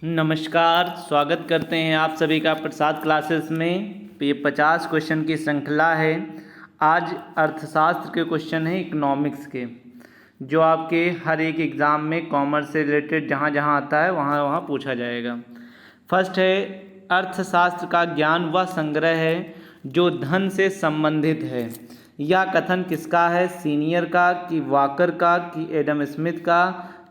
नमस्कार, स्वागत करते हैं आप सभी का प्रसाद क्लासेस में। ये 50 क्वेश्चन की श्रृंखला है। आज अर्थशास्त्र के क्वेश्चन हैं इकोनॉमिक्स के, जो आपके हर एक एग्ज़ाम में कॉमर्स से रिलेटेड जहाँ जहाँ आता है वहाँ वहाँ पूछा जाएगा। फर्स्ट है, अर्थशास्त्र का ज्ञान वह संग्रह है जो धन से संबंधित है। यह कथन किसका है? सीनियर का, कि वॉकर का, कि एडम स्मिथ का,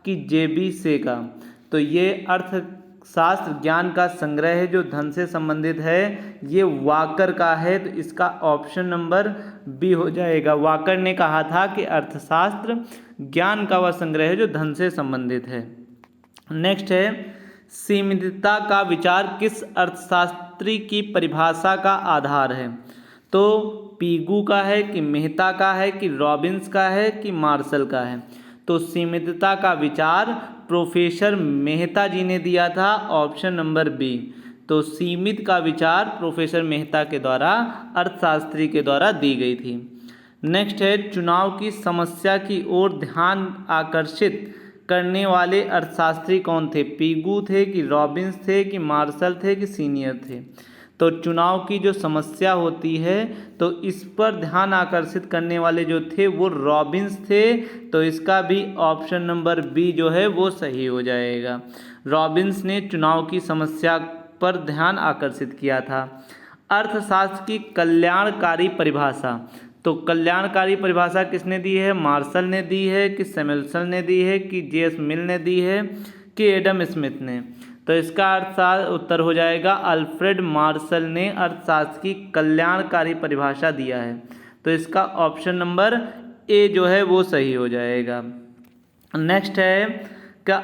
कि जेबी से का? तो ये अर्थशास्त्र ज्ञान का संग्रह है जो धन से संबंधित है, ये वॉकर का है। तो इसका ऑप्शन नंबर बी हो जाएगा। वॉकर ने कहा था कि अर्थशास्त्र ज्ञान का वह संग्रह है जो धन से संबंधित है। नेक्स्ट है, सीमितता का विचार किस अर्थशास्त्री की परिभाषा का आधार है? तो पीगू का है, कि मेहता का है, कि रॉबिन्स का है, कि मार्शल का है? तो सीमितता का विचार प्रोफेसर मेहता जी ने दिया था, ऑप्शन नंबर बी। तो सीमित का विचार प्रोफेसर मेहता के द्वारा, अर्थशास्त्री के द्वारा दी गई थी। नेक्स्ट है, चुनाव की समस्या की ओर ध्यान आकर्षित करने वाले अर्थशास्त्री कौन थे? पीगू थे, कि रॉबिन्स थे, कि मार्शल थे, कि सीनियर थे? तो चुनाव की जो समस्या होती है तो इस पर ध्यान आकर्षित करने वाले जो थे वो रॉबिन्स थे। तो इसका भी ऑप्शन नंबर बी जो है वो सही हो जाएगा। रॉबिन्स ने चुनाव की समस्या पर ध्यान आकर्षित किया था। अर्थशास्त्र की कल्याणकारी परिभाषा, तो कल्याणकारी परिभाषा किसने दी है? मार्शल ने दी है, कि सैमुअल्सन ने दी है, कि जेएस मिल ने दी है, कि एडम स्मिथ ने? तो इसका अर्थशास्त्र उत्तर हो जाएगा अल्फ्रेड मार्शल ने अर्थशास्त्र की कल्याणकारी परिभाषा दिया है। तो इसका ऑप्शन नंबर ए जो है वो सही हो जाएगा। नेक्स्ट है, क्या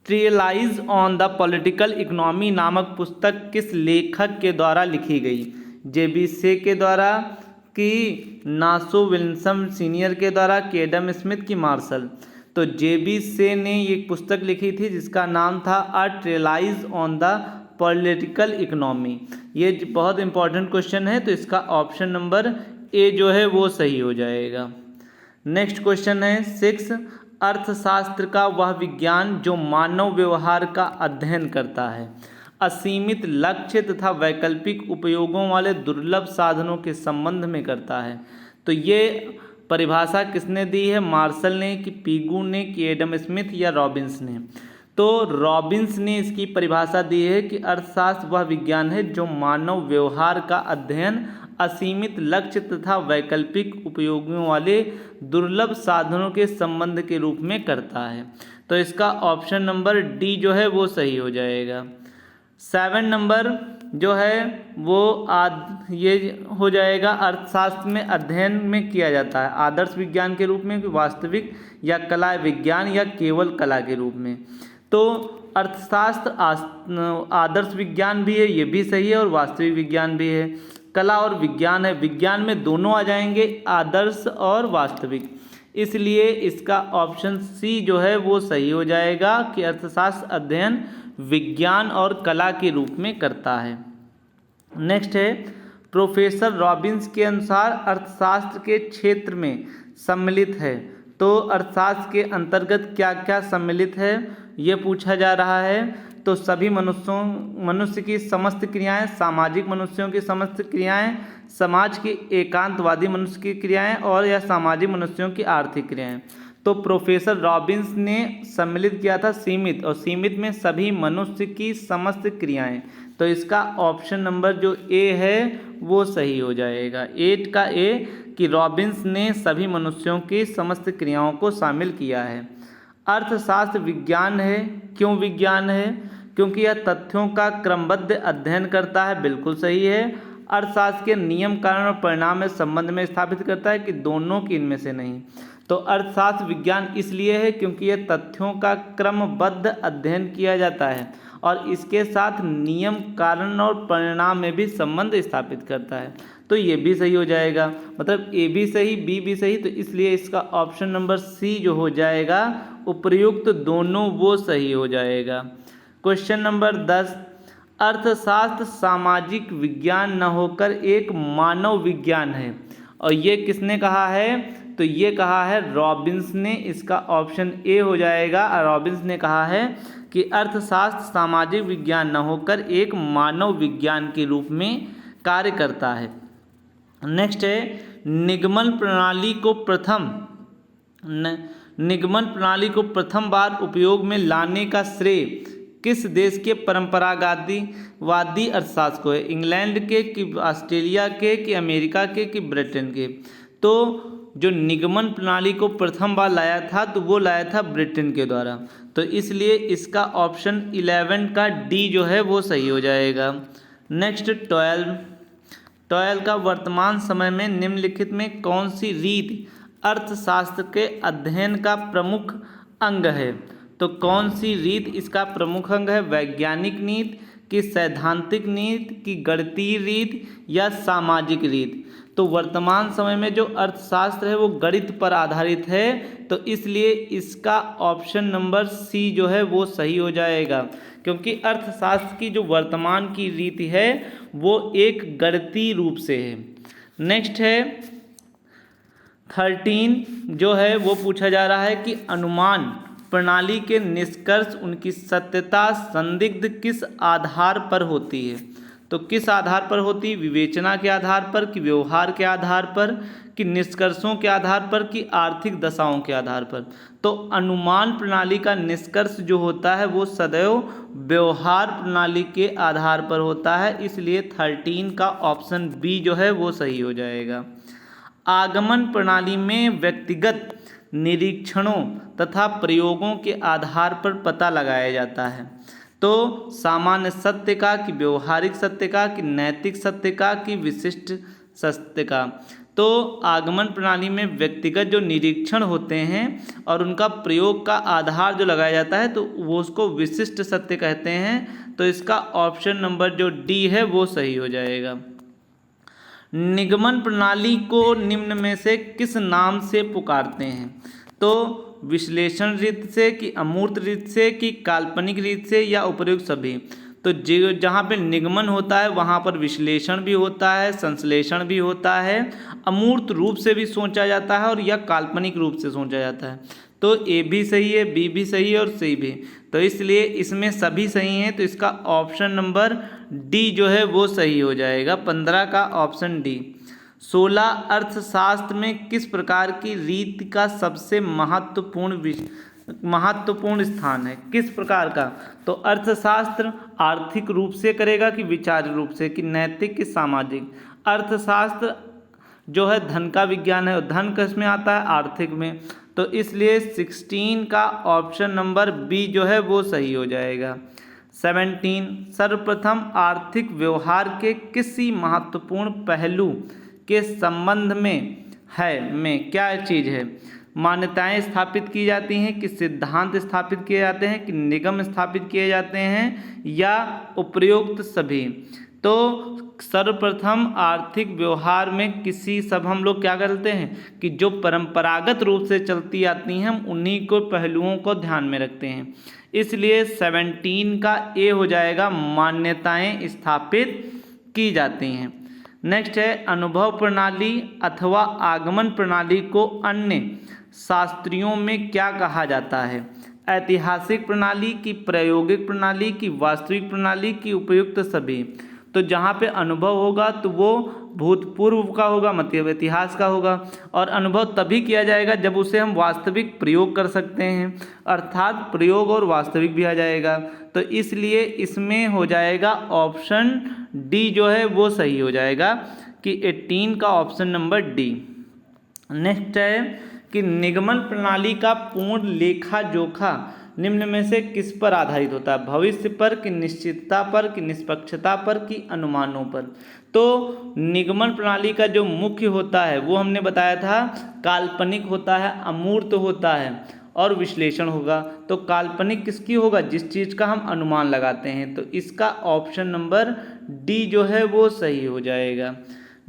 ट्रियलाइज ऑन द पॉलिटिकल इकोनॉमी नामक पुस्तक किस लेखक के द्वारा लिखी गई? जेबी से के द्वारा, कि नासो विल्सन सीनियर के द्वारा, कि एडम स्मिथ, की मार्शल? तो जेबी से ने ये पुस्तक लिखी थी जिसका नाम था अ ट्रियलाइज ऑन द पॉलिटिकल इकोनॉमी। ये बहुत इंपॉर्टेंट क्वेश्चन है, तो इसका ऑप्शन नंबर ए जो है वो सही हो जाएगा। नेक्स्ट क्वेश्चन है 6, अर्थशास्त्र का वह विज्ञान जो मानव व्यवहार का अध्ययन करता है, असीमित लक्ष्य तथा वैकल्पिक उपयोगों वाले दुर्लभ साधनों के संबंध में करता है। तो ये परिभाषा किसने दी है? मार्शल ने, कि पीगू ने, कि एडम स्मिथ, या रॉबिन्स ने? तो रॉबिन्स ने इसकी परिभाषा दी है कि अर्थशास्त्र वह विज्ञान है जो मानव व्यवहार का अध्ययन असीमित लक्ष्य तथा वैकल्पिक उपयोगों वाले दुर्लभ साधनों के संबंध के रूप में करता है। तो इसका ऑप्शन नंबर डी जो है वो सही हो जाएगा। 7 नंबर जो है वो ये हो जाएगा, अर्थशास्त्र में अध्ययन में किया जाता है आदर्श विज्ञान के रूप में, कि वास्तविक, या कला विज्ञान, या केवल कला के रूप में? तो अर्थशास्त्र आदर्श विज्ञान भी है, ये भी सही है, और वास्तविक विज्ञान भी है। कला और विज्ञान है, विज्ञान में दोनों आ जाएंगे, आदर्श और वास्तविक। इसलिए इसका ऑप्शन सी जो है वो सही हो जाएगा कि अर्थशास्त्र अध्ययन विज्ञान और कला के रूप में करता है। नेक्स्ट है, प्रोफेसर रॉबिन्स के अनुसार अर्थशास्त्र के क्षेत्र में सम्मिलित है। तो अर्थशास्त्र के अंतर्गत क्या क्या सम्मिलित है ये पूछा जा रहा है। तो सभी मनुष्य की समस्त क्रियाएं, सामाजिक मनुष्यों की समस्त क्रियाएं, समाज की एकांतवादी मनुष्य की क्रियाएं, और या सामाजिक मनुष्यों की आर्थिक क्रियाएं। तो प्रोफेसर रॉबिन्स ने सम्मिलित किया था सीमित, और सीमित में सभी मनुष्य की समस्त क्रियाएं। तो इसका ऑप्शन नंबर जो ए है वो सही हो जाएगा। 8 का ए, कि रॉबिन्स ने सभी मनुष्यों की समस्त क्रियाओं को शामिल किया है। अर्थशास्त्र विज्ञान है। क्यों विज्ञान है? क्योंकि यह तथ्यों का क्रमबद्ध अध्ययन करता है, बिल्कुल सही है। अर्थशास्त्र के नियम, कारण और परिणाम में संबंध में स्थापित करता है, कि दोनों की इनमें से नहीं? तो अर्थशास्त्र विज्ञान इसलिए है क्योंकि यह तथ्यों का क्रमबद्ध अध्ययन किया जाता है और इसके साथ नियम, कारण और परिणाम में भी संबंध स्थापित करता है। तो ये भी सही हो जाएगा, मतलब ए भी सही, बी भी सही। तो इसलिए इसका ऑप्शन नंबर सी जो हो जाएगा उपर्युक्त दोनों वो सही हो जाएगा। क्वेश्चन नंबर 10, अर्थशास्त्र सामाजिक विज्ञान न होकर एक मानव विज्ञान है, और ये किसने कहा है? तो ये कहा है रॉबिन्स ने, इसका ऑप्शन ए हो जाएगा। रॉबिन्स ने कहा है कि अर्थशास्त्र सामाजिक विज्ञान न होकर एक मानव विज्ञान के रूप में कार्य करता है। नेक्स्ट है निगमन प्रणाली को प्रथम बार उपयोग में लाने का श्रेय किस देश के परंपरावादी अर्थशास्त्र को है? इंग्लैंड के कि ऑस्ट्रेलिया के कि अमेरिका के कि ब्रिटेन के? तो जो निगमन प्रणाली को प्रथम बार लाया था तो वो लाया था ब्रिटेन के द्वारा, तो इसलिए इसका ऑप्शन 11 का डी जो है वो सही हो जाएगा। नेक्स्ट 12 का वर्तमान समय में निम्नलिखित में कौन सी रीत अर्थशास्त्र के अध्ययन का प्रमुख अंग है? तो कौन सी रीत इसका प्रमुख अंग है? वैज्ञानिक रीत कि सैद्धांतिक रीत कि गणितीय रीत या सामाजिक रीत? तो वर्तमान समय में जो अर्थशास्त्र है वो गणित पर आधारित है, तो इसलिए इसका ऑप्शन नंबर सी जो है वो सही हो जाएगा, क्योंकि अर्थशास्त्र की जो वर्तमान की रीति है वो एक गणितीय रूप से है। नेक्स्ट है 13 जो है वो पूछा जा रहा है कि अनुमान प्रणाली के निष्कर्ष उनकी सत्यता संदिग्ध किस आधार पर होती है? तो किस आधार पर होती है? विवेचना के आधार पर कि व्यवहार के आधार पर कि निष्कर्षों के आधार पर कि आर्थिक दशाओं के आधार पर? तो अनुमान प्रणाली का निष्कर्ष जो होता है वो सदैव व्यवहार प्रणाली के आधार पर होता है, इसलिए 13 का ऑप्शन बी जो है वो सही हो जाएगा। आगमन प्रणाली में व्यक्तिगत निरीक्षणों तथा प्रयोगों के आधार पर पता लगाया जाता है। तो सामान्य सत्य का कि व्यवहारिक सत्य का कि नैतिक सत्य का कि विशिष्ट सत्य का? तो आगमन प्रणाली में व्यक्तिगत जो निरीक्षण होते हैं और उनका प्रयोग का आधार जो लगाया जाता है तो वो उसको विशिष्ट सत्य कहते हैं, तो इसका ऑप्शन नंबर जो डी है वो सही हो जाएगा। निगमन प्रणाली को निम्न में से किस नाम से पुकारते हैं? तो विश्लेषण रीत से कि अमूर्त रीत से कि काल्पनिक रीत से या उपयुक्त सभी? तो जहाँ पे निगमन होता है वहाँ पर विश्लेषण भी होता है, संश्लेषण भी होता है, अमूर्त रूप से भी सोचा जाता है और या काल्पनिक रूप से सोचा जाता है। तो ए भी सही है, बी भी सही है और सी भी, तो इसलिए इसमें सभी सही हैं, तो इसका ऑप्शन नंबर डी जो है वो सही हो जाएगा। 15 का ऑप्शन डी। 16 अर्थशास्त्र में किस प्रकार की रीति का सबसे महत्वपूर्ण स्थान है? किस प्रकार का? तो अर्थशास्त्र आर्थिक रूप से करेगा कि विचार रूप से कि नैतिक कि सामाजिक? अर्थशास्त्र जो है धन का विज्ञान है और धन किस में आता है? आर्थिक में, तो इसलिए 16 का ऑप्शन नंबर बी जो है वो सही हो जाएगा। 17 सर्वप्रथम आर्थिक व्यवहार के किसी महत्वपूर्ण पहलू के संबंध में क्या चीज़ है? मान्यताएं स्थापित की जाती हैं कि सिद्धांत स्थापित किए जाते हैं कि निगम स्थापित किए जाते हैं या उपयुक्त सभी? तो सर्वप्रथम आर्थिक व्यवहार में सब हम लोग क्या करते हैं कि जो परंपरागत रूप से चलती आती हैं हम उन्हीं को पहलुओं को ध्यान में रखते हैं, इसलिए 17 का ए हो जाएगा, मान्यताएं स्थापित की जाती हैं। नेक्स्ट है अनुभव प्रणाली अथवा आगमन प्रणाली को अन्य शास्त्रियों में क्या कहा जाता है? ऐतिहासिक प्रणाली की, प्रायोगिक प्रणाली की, वास्तविक प्रणाली की, उपयुक्त सभी? तो जहाँ पे अनुभव होगा तो वो भूतपूर्व का होगा, मतलब इतिहास का होगा, और अनुभव तभी किया जाएगा जब उसे हम वास्तविक प्रयोग कर सकते हैं, अर्थात प्रयोग और वास्तविक भी आ जाएगा, तो इसलिए इसमें हो जाएगा ऑप्शन डी जो है वो सही हो जाएगा कि 18 का ऑप्शन नंबर डी। नेक्स्ट है कि निगमन प्रणाली का पूर्ण लेखा जोखा निम्न में से किस पर आधारित होता है? भविष्य पर कि निश्चितता पर कि निष्पक्षता पर कि अनुमानों पर? तो निगमन प्रणाली का जो मुख्य होता है वो हमने बताया था काल्पनिक होता है, अमूर्त होता है और विश्लेषण होगा। तो काल्पनिक किसकी होगा? जिस चीज़ का हम अनुमान लगाते हैं, तो इसका ऑप्शन नंबर डी जो है वो सही हो जाएगा।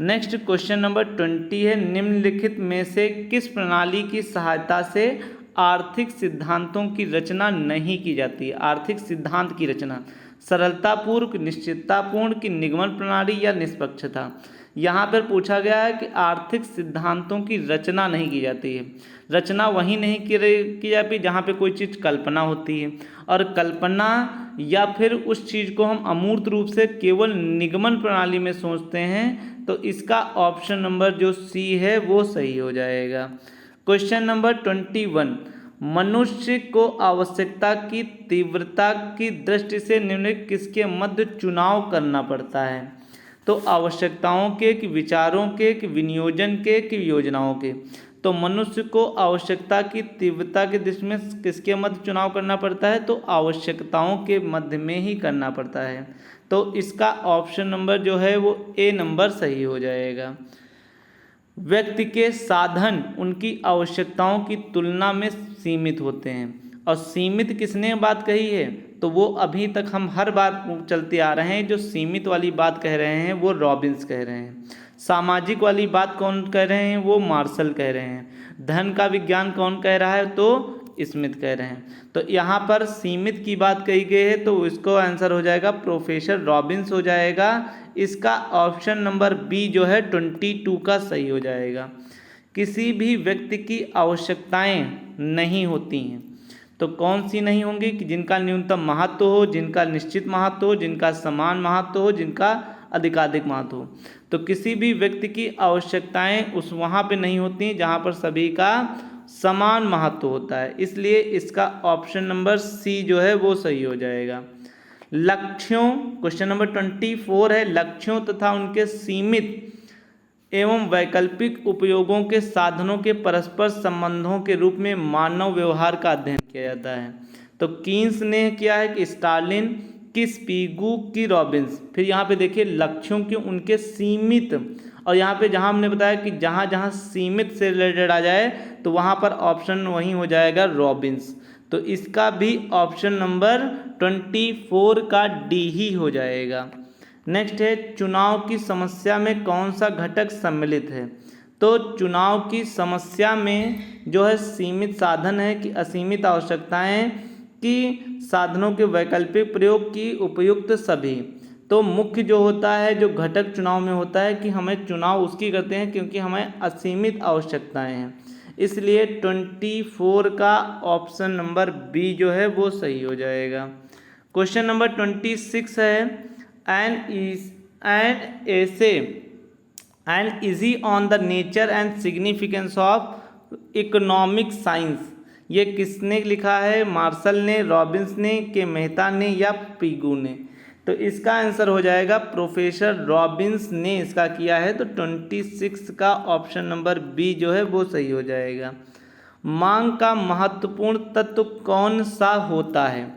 नेक्स्ट क्वेश्चन नंबर 20 है निम्नलिखित में से किस प्रणाली की सहायता से आर्थिक सिद्धांतों की रचना नहीं की जाती है? आर्थिक सिद्धांत की रचना सरलतापूर्वक, निश्चिततापूर्ण की निगमन प्रणाली या निष्पक्षता? यहाँ पर पूछा गया है कि आर्थिक सिद्धांतों की रचना नहीं की जाती है। रचना वहीं नहीं की जाती जहाँ पे कोई चीज़ कल्पना होती है, और कल्पना या फिर उस चीज़ को हम अमूर्त रूप से केवल निगमन प्रणाली में सोचते हैं, तो इसका ऑप्शन नंबर जो सी है वो सही हो जाएगा। क्वेश्चन नंबर 21, मनुष्य को आवश्यकता की तीव्रता की दृष्टि से निम्नलिखित किसके मध्य चुनाव करना पड़ता है? तो आवश्यकताओं के, कि विचारों के, कि विनियोजन के, कि योजनाओं के। तो मनुष्य को आवश्यकता की तीव्रता के दृष्टि में किसके मध्य चुनाव करना पड़ता है? तो आवश्यकताओं के मध्य में ही करना पड़ता है। तो इसका ऑप्शन नंबर जो है वो ए नंबर सही हो जाएगा। व्यक्ति के साधन उनकी आवश्यकताओं की तुलना में सीमित होते हैं, और सीमित किसने बात कही है? तो वो अभी तक हम हर बार चलते आ रहे हैं, जो सीमित वाली बात कह रहे हैं वो रॉबिन्स कह रहे हैं। सामाजिक वाली बात कौन कह रहे हैं? वो मार्शल कह रहे हैं। धन का विज्ञान कौन कह रहा है? तो स्मिथ कह रहे हैं। तो यहाँ पर सीमित की बात कही गई है, तो इसको आंसर हो जाएगा प्रोफेसर रॉबिन्स हो जाएगा। इसका ऑप्शन नंबर बी जो है 22 का सही हो जाएगा। किसी भी व्यक्ति की आवश्यकताएं नहीं होती हैं, तो कौन सी नहीं होंगी? कि जिनका न्यूनतम महत्व हो, जिनका निश्चित महत्व हो, जिनका समान महत्व हो, जिनका अधिकाधिक महत्व हो। तो किसी भी व्यक्ति की आवश्यकताएं उस वहाँ पे नहीं होती जहाँ पर सभी का समान महत्व होता है, इसलिए इसका ऑप्शन नंबर सी जो है वो सही हो जाएगा। लक्ष्यों, क्वेश्चन नंबर 24 है, लक्ष्यों तथा उनके सीमित एवं वैकल्पिक उपयोगों के साधनों के परस्पर संबंधों के रूप में मानव व्यवहार का अध्ययन किया जाता है। तो कीन्स ने किया है, कि स्टालिन, कि स्पिगु, की रॉबिन्स। फिर यहाँ पे देखिए लक्ष्यों के उनके सीमित, और यहाँ पे जहाँ हमने बताया कि जहाँ जहाँ सीमित से रिलेटेड आ जाए तो वहाँ पर ऑप्शन वहीं हो जाएगा रॉबिन्स। तो इसका भी ऑप्शन नंबर 24 का डी ही हो जाएगा। नेक्स्ट है, चुनाव की समस्या में कौन सा घटक सम्मिलित है? तो चुनाव की समस्या में जो है सीमित साधन है, कि असीमित आवश्यकताएं, कि साधनों के वैकल्पिक प्रयोग, की उपयुक्त सभी। तो मुख्य जो होता है, जो घटक चुनाव में होता है, कि हमें चुनाव उसकी करते हैं क्योंकि हमें असीमित आवश्यकताएं हैं, इसलिए 24 का ऑप्शन नंबर बी जो है वो सही हो जाएगा। क्वेश्चन नंबर 26 है, एन ऐसे and easy on the nature and significance of economic science. ये किसने लिखा है? मार्शल ने, रॉबिन्स ने, के मेहता ने, या पिगू ने? तो इसका आंसर हो जाएगा प्रोफेसर रॉबिन्स ने इसका किया है। तो 26 का ऑप्शन नंबर बी जो है वो सही हो जाएगा। मांग का महत्वपूर्ण तत्व कौन सा होता है?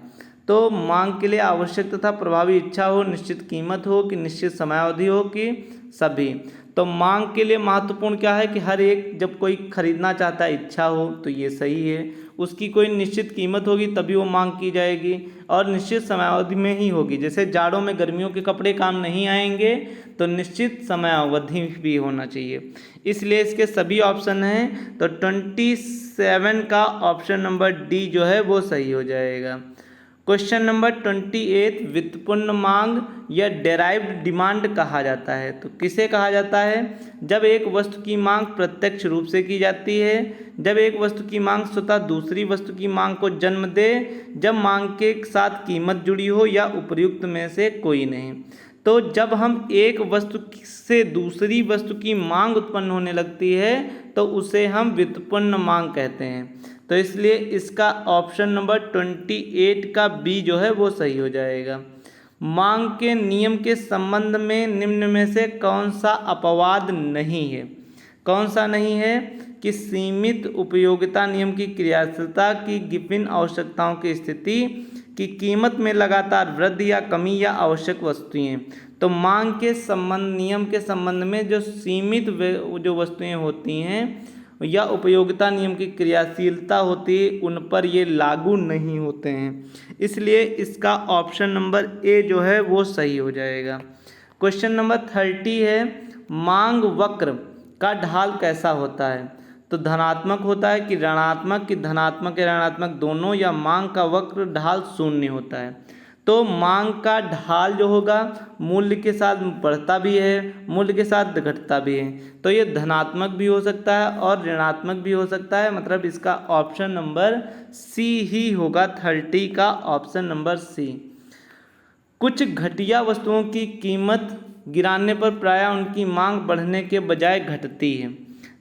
तो मांग के लिए आवश्यक तथा प्रभावी इच्छा हो, निश्चित कीमत हो, कि निश्चित समयावधि हो, कि सभी। तो मांग के लिए महत्वपूर्ण क्या है? कि हर एक जब कोई खरीदना चाहता है इच्छा हो, तो ये सही है। उसकी कोई निश्चित कीमत होगी तभी वो मांग की जाएगी, और निश्चित समयावधि में ही होगी। जैसे जाड़ों में गर्मियों के कपड़े काम नहीं आएंगे, तो निश्चित समयावधि भी होना चाहिए, इसलिए इसके सभी ऑप्शन हैं। तो 27 का ऑप्शन नंबर डी जो है वो सही हो जाएगा। क्वेश्चन नंबर 28, व्युत्पन्न मांग या डेराइव्ड डिमांड कहा जाता है। तो किसे कहा जाता है? जब एक वस्तु की मांग प्रत्यक्ष रूप से की जाती है, जब एक वस्तु की मांग स्वतः दूसरी वस्तु की मांग को जन्म दे, जब मांग के साथ कीमत जुड़ी हो, या उपर्युक्त में से कोई नहीं। तो जब हम एक वस्तु से दूसरी वस्तु की मांग उत्पन्न होने लगती है, तो उसे हम व्युत्पन्न मांग कहते हैं। तो इसलिए इसका ऑप्शन नंबर 28 का बी जो है वो सही हो जाएगा। मांग के नियम के संबंध में निम्न में से कौन सा अपवाद नहीं है? कौन सा नहीं है? कि सीमित उपयोगिता नियम की क्रियाशीलता, की विभिन्न आवश्यकताओं की स्थिति, की कीमत में लगातार वृद्धि या कमी, या आवश्यक वस्तुएं। तो मांग के संबंध, नियम के संबंध में जो सीमित जो वस्तुएं होती हैं या उपयोगिता नियम की क्रियाशीलता होती है, उन पर ये लागू नहीं होते हैं, इसलिए इसका ऑप्शन नंबर ए जो है वो सही हो जाएगा। क्वेश्चन नंबर 30 है, मांग वक्र का ढाल कैसा होता है? तो धनात्मक होता है, कि ऋणात्मक, कि धनात्मक या ऋणात्मक दोनों, या मांग का वक्र ढाल शून्य होता है। तो मांग का ढाल जो होगा मूल्य के साथ बढ़ता भी है, मूल्य के साथ घटता भी है। तो ये धनात्मक भी हो सकता है और ऋणात्मक भी हो सकता है, मतलब इसका ऑप्शन नंबर सी ही होगा। 30 का ऑप्शन नंबर सी। कुछ घटिया वस्तुओं की कीमत गिराने पर प्रायः उनकी मांग बढ़ने के बजाय घटती है।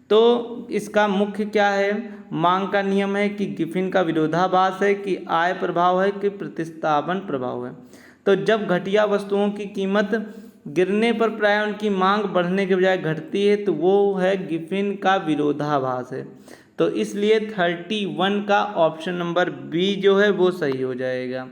तो इसका मुख्य क्या है? मांग का नियम है कि गिफिन का विरोधाभास है कि आय प्रभाव है कि प्रतिस्थापन प्रभाव है। तो जब घटिया वस्तुओं की कीमत गिरने पर प्रायः उनकी मांग बढ़ने के बजाय घटती है तो वो है गिफिन का विरोधाभास है। तो इसलिए 31 का ऑप्शन नंबर बी जो है वो सही हो जाएगा।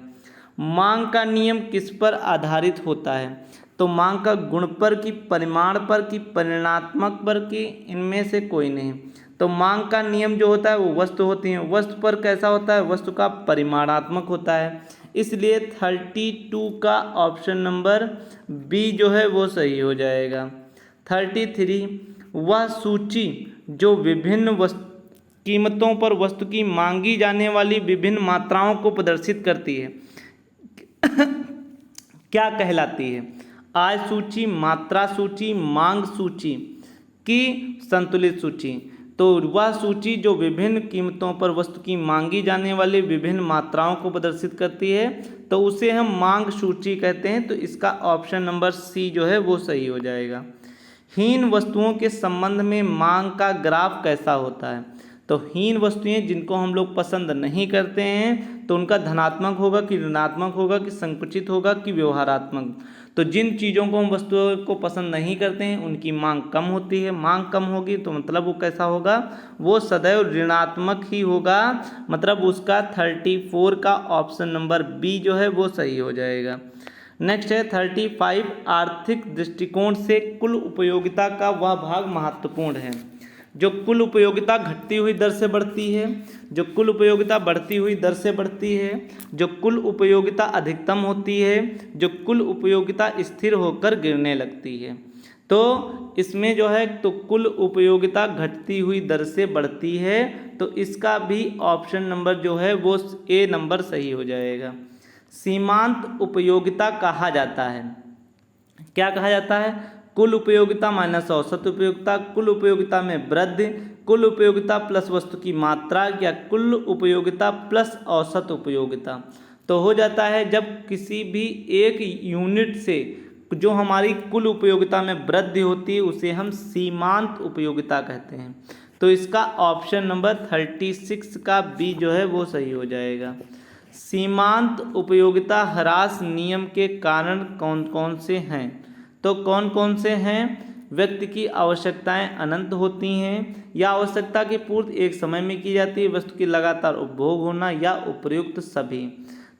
मांग का नियम किस पर आधारित होता है? तो मांग का गुण पर कि परिमाण पर कि परिमाणात्मक पर कि इनमें से कोई नहीं। तो मांग का नियम जो होता है वो वस्तु होती है, वस्तु पर कैसा होता है? वस्तु का परिमाणात्मक होता है। इसलिए 32 का ऑप्शन नंबर बी जो है वो सही हो जाएगा। 33 वह सूची जो विभिन्न कीमतों पर वस्तु की मांगी जाने वाली विभिन्न मात्राओं को प्रदर्शित करती है क्या कहलाती है? आय सूची, मात्रा सूची, मांग सूची की संतुलित सूची। तो वह सूची जो विभिन्न कीमतों पर वस्तु की मांगी जाने वाली विभिन्न मात्राओं को प्रदर्शित करती है तो उसे हम मांग सूची कहते हैं। तो इसका ऑप्शन नंबर सी जो है वो सही हो जाएगा। हीन वस्तुओं के संबंध में मांग का ग्राफ कैसा होता है? तो हीन वस्तुएं जिनको हम लोग पसंद नहीं करते हैं तो उनका धनात्मक होगा कि ऋणात्मक होगा कि संकुचित होगा कि व्यवहारात्मक। तो जिन चीज़ों को हम वस्तुओं को पसंद नहीं करते हैं उनकी मांग कम होती है। मांग कम होगी तो मतलब वो कैसा होगा? वो सदैव ऋणात्मक ही होगा। मतलब उसका 34 का ऑप्शन नंबर बी जो है वो सही हो जाएगा। नेक्स्ट है 35 आर्थिक दृष्टिकोण से कुल उपयोगिता का वह भाग महत्वपूर्ण है जो कुल उपयोगिता घटती हुई दर से बढ़ती है, जो कुल उपयोगिता बढ़ती हुई दर से बढ़ती है, जो कुल उपयोगिता अधिकतम होती है, जो कुल उपयोगिता स्थिर होकर गिरने लगती है। तो इसमें जो है तो कुल उपयोगिता घटती हुई दर से बढ़ती है। तो इसका भी ऑप्शन नंबर जो है वो ए नंबर सही हो जाएगा। सीमांत उपयोगिता कहा जाता है। क्या कहा जाता है? कुल उपयोगिता माइनस औसत उपयोगिता, कुल उपयोगिता में वृद्धि, कुल उपयोगिता प्लस वस्तु की मात्रा या कुल उपयोगिता प्लस औसत उपयोगिता। तो हो जाता है जब किसी भी एक यूनिट से जो हमारी कुल उपयोगिता में वृद्धि होती है उसे हम सीमांत उपयोगिता कहते हैं। तो इसका ऑप्शन नंबर 36 का बी जो है वो सही हो जाएगा। सीमांत उपयोगिता ह्रास नियम के कारण कौन कौन से हैं? तो कौन कौन से हैं? व्यक्ति की आवश्यकताएं अनंत होती हैं या आवश्यकता की पूर्ति एक समय में की जाती है, वस्तु की लगातार उपभोग होना या उपयुक्त सभी।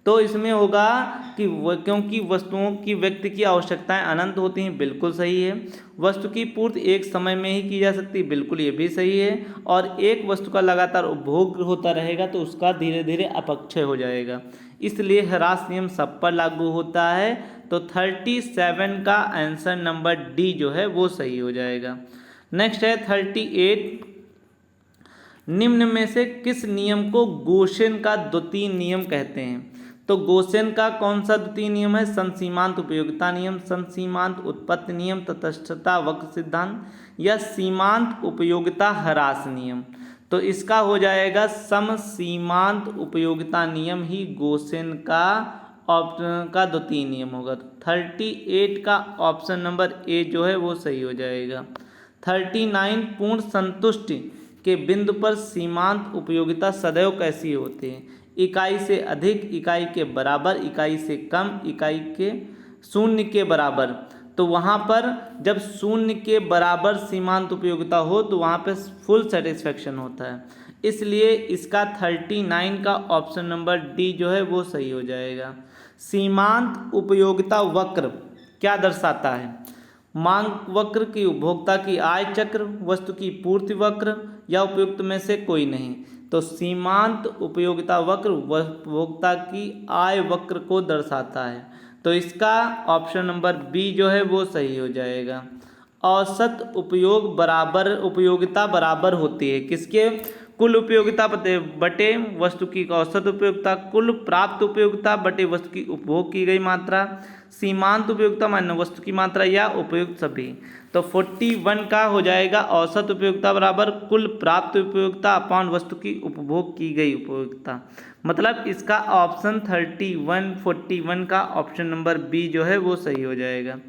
तो इसमें होगा कि क्योंकि वस्तुओं की व्यक्ति की आवश्यकताएं अनंत होती हैं, बिल्कुल सही है। वस्तु की पूर्ति एक समय में ही की जा सकती है, बिल्कुल ये भी सही है। और एक वस्तु का लगातार उपभोग होता रहेगा तो उसका धीरे धीरे अपक्षय हो जाएगा, इसलिए ह्रास नियम सब पर लागू होता है। तो 37 का आंसर नंबर डी जो है वो सही हो जाएगा। नेक्स्ट है 38 निम्न में से किस नियम को गोसेन का द्वितीय नियम कहते हैं? तो गोसेन का कौन सा द्वितीय नियम है? समसीमांत उपयोगिता नियम, समसीमांत उत्पत्ति नियम, तटस्थता वक्र सिद्धांत या सीमांत उपयोगिता ह्रास नियम। तो इसका हो जाएगा समसीमांत उपयोगिता नियम ही गोसेन का ऑप्शन का द्वितीय नियम होगा। 38 का ऑप्शन नंबर ए जो है वो सही हो जाएगा। 39 पूर्ण संतुष्टि के बिंदु पर सीमांत उपयोगिता सदैव कैसी होती है? इकाई से अधिक, इकाई के बराबर, इकाई से कम, इकाई के शून्य के बराबर। तो वहाँ पर जब शून्य के बराबर सीमांत उपयोगिता हो तो वहाँ पे फुल सेटिस्फेक्शन होता है, इसलिए इसका 39 का ऑप्शन नंबर डी जो है वो सही हो जाएगा। सीमांत उपयोगिता वक्र क्या दर्शाता है? मांग वक्र की उपभोक्ता की आय चक्र, वस्तु की पूर्ति वक्र या उपयुक्त में से कोई नहीं। तो सीमांत उपयोगिता वक्र उपभोक्ता की आय वक्र को दर्शाता है। तो इसका ऑप्शन नंबर बी जो है वो सही हो जाएगा। औसत उपयोगिता बराबर होती है किसके? कुल उपयोगिता बटे वस्तु की औसत उपयोगिता, कुल प्राप्त उपयोगिता बटे वस्तु की उपभोग की गई मात्रा, सीमांत उपयोगिता माने वस्तु की मात्रा या उपयुक्त सभी। तो 41 का हो जाएगा औसत उपयोगिता बराबर कुल प्राप्त उपयोगिता अपॉन वस्तु की उपभोग की गई उपयोगिता। मतलब इसका ऑप्शन 41 का ऑप्शन नंबर बी जो है वो सही हो जाएगा।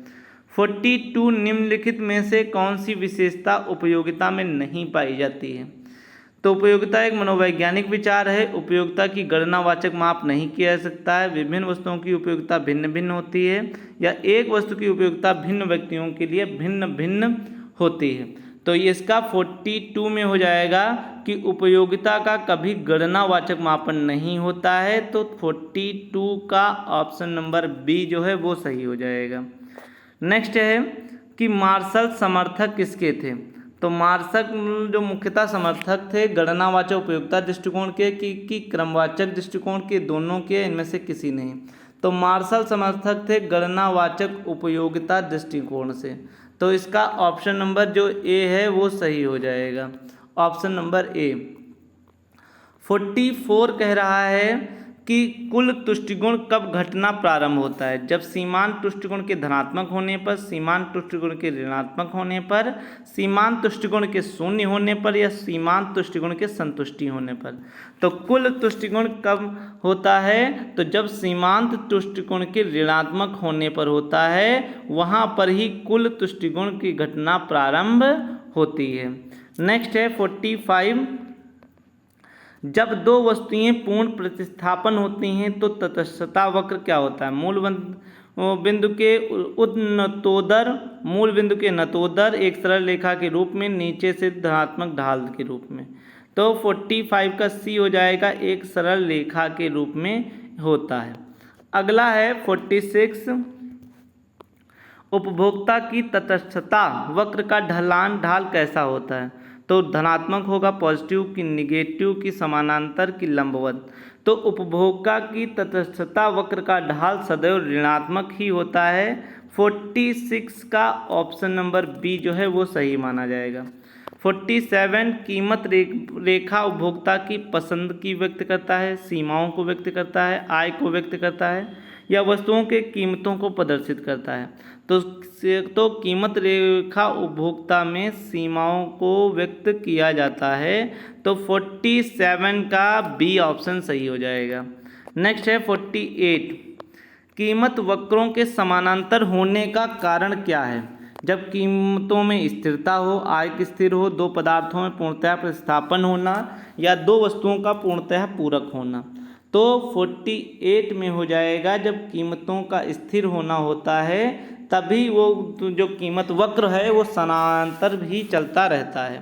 42 निम्नलिखित में से कौन सी विशेषता उपयोगिता में नहीं पाई जाती है। तो उपयोगिता एक मनोवैज्ञानिक विचार है। उपयोगिता की गणनावाचक माप नहीं किया जा सकता है। विभिन्न वस्तुओं की उपयोगिता भिन्न भिन्न होती है, या एक वस्तु की उपयोगिता भिन्न व्यक्तियों के लिए भिन्न भिन्न होती है। तो इसका 42 में हो जाएगा कि उपयोगिता का कभी गणनावाचक मापन नहीं होता है। तो 42 का ऑप्शन नंबर बी जो है वो सही हो जाएगा। नेक्स्ट है कि मार्शल समर्थक किसके थे। तो मार्शल जो मुख्यतः समर्थक थे गणनावाचक उपयोगिता दृष्टिकोण के कि क्रमवाचक दृष्टिकोण के, दोनों के, इनमें से किसी नहीं। तो मार्शल समर्थक थे गणनावाचक उपयोगिता दृष्टिकोण से। तो इसका ऑप्शन नंबर जो ए है वो सही हो जाएगा, ऑप्शन नंबर ए। 44 कह रहा है कि कुल तुष्टिगुण कब घटना प्रारंभ होता है। जब सीमांत तुष्टिगुण के धनात्मक होने पर, सीमांत तुष्टिगुण के ऋणात्मक होने पर, सीमांत तुष्टिगुण के शून्य होने पर, या सीमांत तुष्टिगुण के संतुष्टि होने पर। तो कुल तुष्टिगुण कब होता है, तो जब सीमांत तुष्टिगुण के ऋणात्मक होने पर होता है, वहाँ पर ही कुल तुष्टिगुण की घटना प्रारंभ होती है। नेक्स्ट है 45, जब दो वस्तुएं पूर्ण प्रतिस्थापन होती हैं तो तटस्थता वक्र क्या होता है। मूल बिंदु के उन्नतोदर, मूल बिंदु के नतोदर एक सरल रेखा के रूप में, नीचे से धनात्मक ढाल के रूप में। तो 45 का सी हो जाएगा, एक सरल रेखा के रूप में होता है। अगला है 46, उपभोक्ता की तटस्थता वक्र का ढाल कैसा होता है। तो धनात्मक होगा, पॉजिटिव की निगेटिव की समानांतर की लंबवत। तो उपभोक्ता की तटस्थता वक्र का ढाल सदैव ऋणात्मक ही होता है। 46 का ऑप्शन नंबर बी जो है वो सही माना जाएगा। 47, कीमत रेखा उपभोक्ता की पसंद की व्यक्त करता है, सीमाओं को व्यक्त करता है, आय को व्यक्त करता है, या वस्तुओं के कीमतों को प्रदर्शित करता है। तो कीमत रेखा उपभोक्ता में सीमाओं को व्यक्त किया जाता है। तो 47 का बी ऑप्शन सही हो जाएगा। नेक्स्ट है 48, कीमत वक्रों के समानांतर होने का कारण क्या है। जब कीमतों में स्थिरता हो, आय की स्थिर हो, दो पदार्थों में पूर्णतः प्रतिस्थापन होना, या दो वस्तुओं का पूर्णतः पूरक होना। तो 48 में हो जाएगा, जब कीमतों का स्थिर होना होता है तभी वो जो कीमत वक्र है वो समानांतर भी चलता रहता है।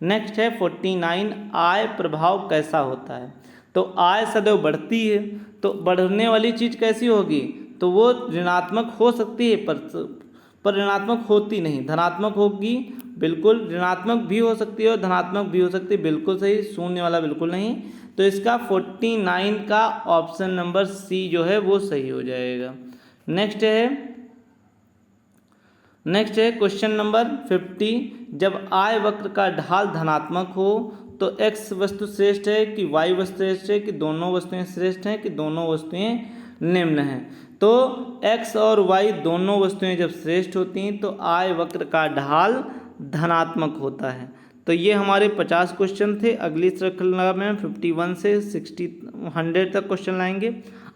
नेक्स्ट है 49, आय प्रभाव कैसा होता है। तो आय सदैव बढ़ती है, तो बढ़ने वाली चीज़ कैसी होगी, तो वो ऋणात्मक हो सकती है पर ऋणात्मक होती नहीं, धनात्मक होगी। बिल्कुल ऋणात्मक भी हो सकती है और धनात्मक भी हो सकती है, बिल्कुल सही, शून्य वाला बिल्कुल नहीं। तो इसका 49 का ऑप्शन नंबर सी जो है वो सही हो जाएगा। नेक्स्ट है क्वेश्चन नंबर 50, जब आय वक्र का ढाल धनात्मक हो तो x वस्तु श्रेष्ठ है कि y वस्तु श्रेष्ठ है, कि दोनों वस्तुएं श्रेष्ठ हैं, कि दोनों वस्तुएं निम्न हैं। तो x और y दोनों वस्तुएं जब श्रेष्ठ होती हैं तो आय वक्र का ढाल धनात्मक होता है। तो ये हमारे 50 क्वेश्चन थे। अगली श्रृंखला में 51 से 100 तक क्वेश्चन लाएंगे।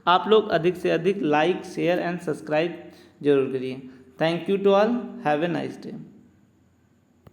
आप लोग अधिक से अधिक लाइक, शेयर एंड सब्सक्राइब जरूर करिए। Thank you to all. Have a nice day.